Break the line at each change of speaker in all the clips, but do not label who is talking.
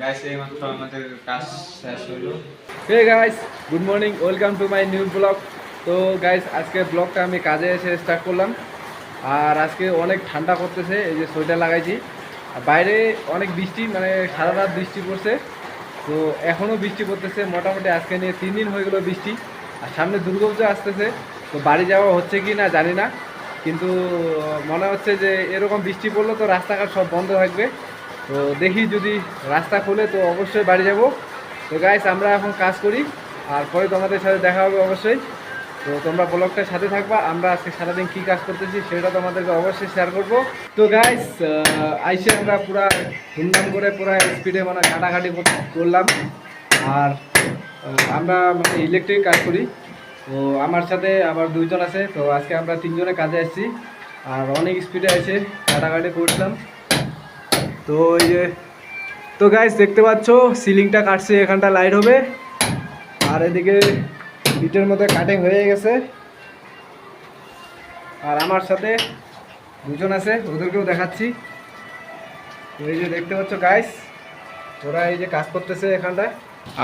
Guys এইমাত্র আমাদের কাজ শেষ হলো।
Hey guys, good morning, welcome to my new blog. তো গাইস, আজকে ব্লগটা আমি কাজে এসে স্টার্ট করলাম। আর আজকে অনেক ঠান্ডা করতেছে, এই যে সোয়েটার লাগাইছি। আর বাইরে অনেক বৃষ্টি, মানে সারা রাত বৃষ্টি পড়ছে। তো এখনও বৃষ্টি পড়তেছে, মোটামুটি আজকে নিয়ে 3 দিন হয়ে গেলো বৃষ্টি। আর সামনে দুর্গাপূজা আসতেছে, তো বাড়ি যাওয়া হচ্ছে কি না জানি না, কিন্তু মনে হচ্ছে যে এরকম বৃষ্টি পড়লে তো রাস্তাঘাট সব বন্ধ থাকবে। তো দেখি যদি রাস্তা খোলে তো অবশ্যই বাড়ি যাব। তো গাইস, আমরা এখন কাজ করি, আর পরে তোমাদের সাথে দেখা হবে অবশ্যই। তো তোমরা ব্লগটার সাথে থাকবা, আমরা আজকে সারাদিন কী কাজ করতেছি সেটা তোমাদেরকে অবশ্যই শেয়ার করব। তো গাইস, আইসে আমরা পুরা ধুমধাম করে পুরা স্পিডে মানে ঘাটাঘাটি করলাম। আর আমরা মানে ইলেকট্রিক কাজ করি। তো আমার সাথে আবার 2জন আছে, তো আজকে আমরা 3জনে কাজে আসছি। আর অনেক স্পিডে এসে ঘাটাঘাটি করছিলাম। তো এই যে, তো গাইস দেখতে পাচ্ছ সিলিংটা কাটছে, এখানটা লাইট হবে। আর এদিকে ইটের মধ্যে কাটিং হয়ে গেছে। আর আমার সাথে 2জন আছে, ওদেরকেও দেখাচ্ছি। তো এই যে দেখতে পাচ্ছ গাইস, ওরা এই যে কাজ করতেছে এখানটায়।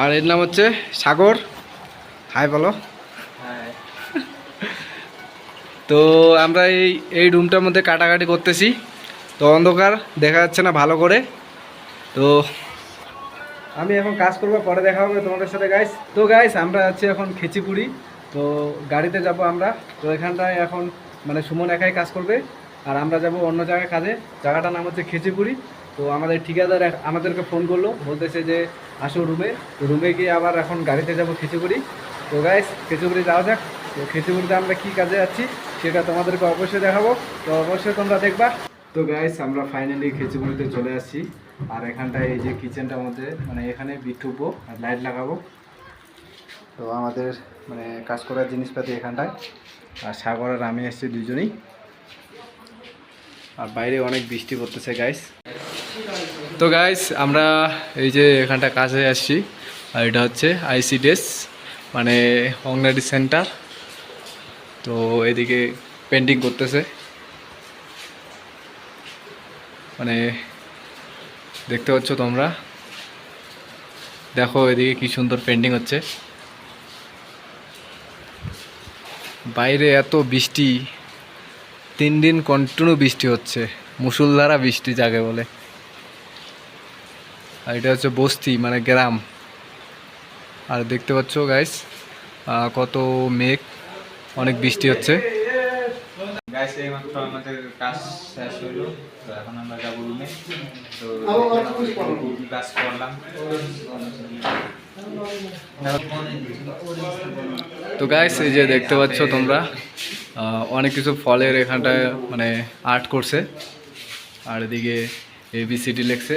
আর এর নাম হচ্ছে সাগর। হাই বলো।
হ্যাঁ,
তো আমরা এই রুমটার মধ্যে কাটাকাটি করতেছি। তো অন্ধকার, দেখা যাচ্ছে না ভালো করে। তো আমি এখন কাজ করবো, পরে দেখা হবে তোমাদের সাথে গাইস। তো গাইস, আমরা আছি এখন খেচিপুরি। তো গাড়িতে যাব আমরা। তো এখানটায় এখন মানে সুমন একাই কাজ করবে, আর আমরা যাব অন্য জায়গায় কাজে। জায়গাটার নাম হচ্ছে খেচিপুরি। তো আমাদের ঠিকাদার আমাদেরকে ফোন করলো, বলতেছে যে আসো রুমে। তো রুমে গিয়ে আবার এখন গাড়িতে যাব খেচিপুরি। তো গাইস, খেচিপুরি যাওয়া যাক। তো খেচিপুরিতে আমরা কী কাজে যাচ্ছি সেটা তোমাদেরকে অবশ্যই দেখাবো, তো অবশ্যই তোমরা দেখবা। তো গাইস, আমরা ফাইনালি খেচিপুরিতে চলে আসছি। আর এখানটায় এই যে কিচেনটার মধ্যে মানে এখানে বিট ঠুকবো আর লাইট লাগাবো। তো আমাদের মানে কাজ করার জিনিসপাতি এখানটায়। আর সাগর আর আমি এসেছি 2জনই। আর বাইরে অনেক বৃষ্টি পড়তেছে গাইস। তো গাইস, আমরা এই যে এখানটা কাজে আসছি। আর এটা হচ্ছে আইসিডিএস, মানে অঙ্গনারী সেন্টার। তো এদিকে পেন্টিং করতেছে, মানে দেখতে পাচ্ছ তোমরা। দেখো এদিকে কি সুন্দর পেন্টিং হচ্ছে। বাইরে এত বৃষ্টি, 3 দিন কন্টিনিউ বৃষ্টি হচ্ছে, মুষলধারা বৃষ্টি যাকে বলে। আর এটা হচ্ছে বস্তি, মানে গ্রাম। আর দেখতে পাচ্ছ গাইস, কত মেঘ, অনেক বৃষ্টি হচ্ছে।
গাইস এইমাত্র আমাদের কাজ শেষ হলো। তো এখন আমরা যাবো রুমে। তো কাজ করলাম।
তো গাইস, এই যে দেখতে পাচ্ছ তোমরা, অনেক কিছু ফলের এখানটায় মানে আর্ট করছে। আর এদিকে ABCD লেখছে,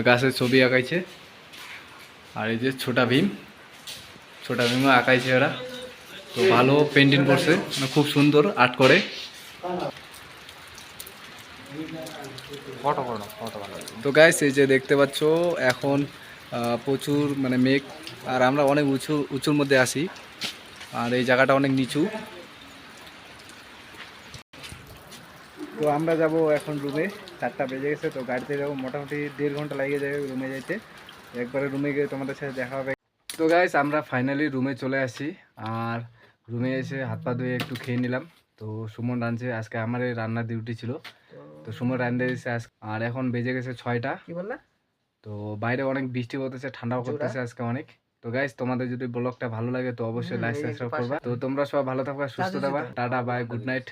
গাছের ছবি আঁকাইছে। আর এই যে ছোটা ভীমও আঁকাইছে এরা। তো ভালো পেন্টিং করছে, মানে খুব সুন্দর আর্ট করে। তো গাইস, এই যে দেখতে পাচ্ছ এখন প্রচুর মানে মেঘ। আর আমরা অনেক উঁচুর মধ্যে আছি, আর এই জায়গাটা অনেক নিচু। তো আমরা যাব এখন রুমে, 4টা বেজে গেছে। তো গাড়িতে যাবো, মোটামুটি 1.5 ঘন্টা লাগিয়ে যাবে রুমে যাইতে। একবারে রুমে গিয়ে তোমাদের সাথে দেখা হবে। তো গাইস, আমরা ফাইনালি রুমে চলে আসি। আর রুমে এসে হাত পা ধুয়ে একটু খেয়ে নিলাম। তো সুমন রাঁধছে, আজকে আমার এই রান্নার ডিউটি ছিল। তো সুমন রাঁধতে এসেছে আজকে। আর এখন বেজে গেছে 6টা। কি বললা? তো বাইরে অনেক বৃষ্টি পড়তেছে, ঠান্ডাও করতেছে আজকে অনেক। তো গাইস, তোমাদের যদি ব্লগটা ভালো লাগে তো অবশ্যই লাইক সাবস্ক্রাইব করবা। তো তোমরা সব ভালো থাকবা, সুস্থ থাকবা। Tata, bye, good night.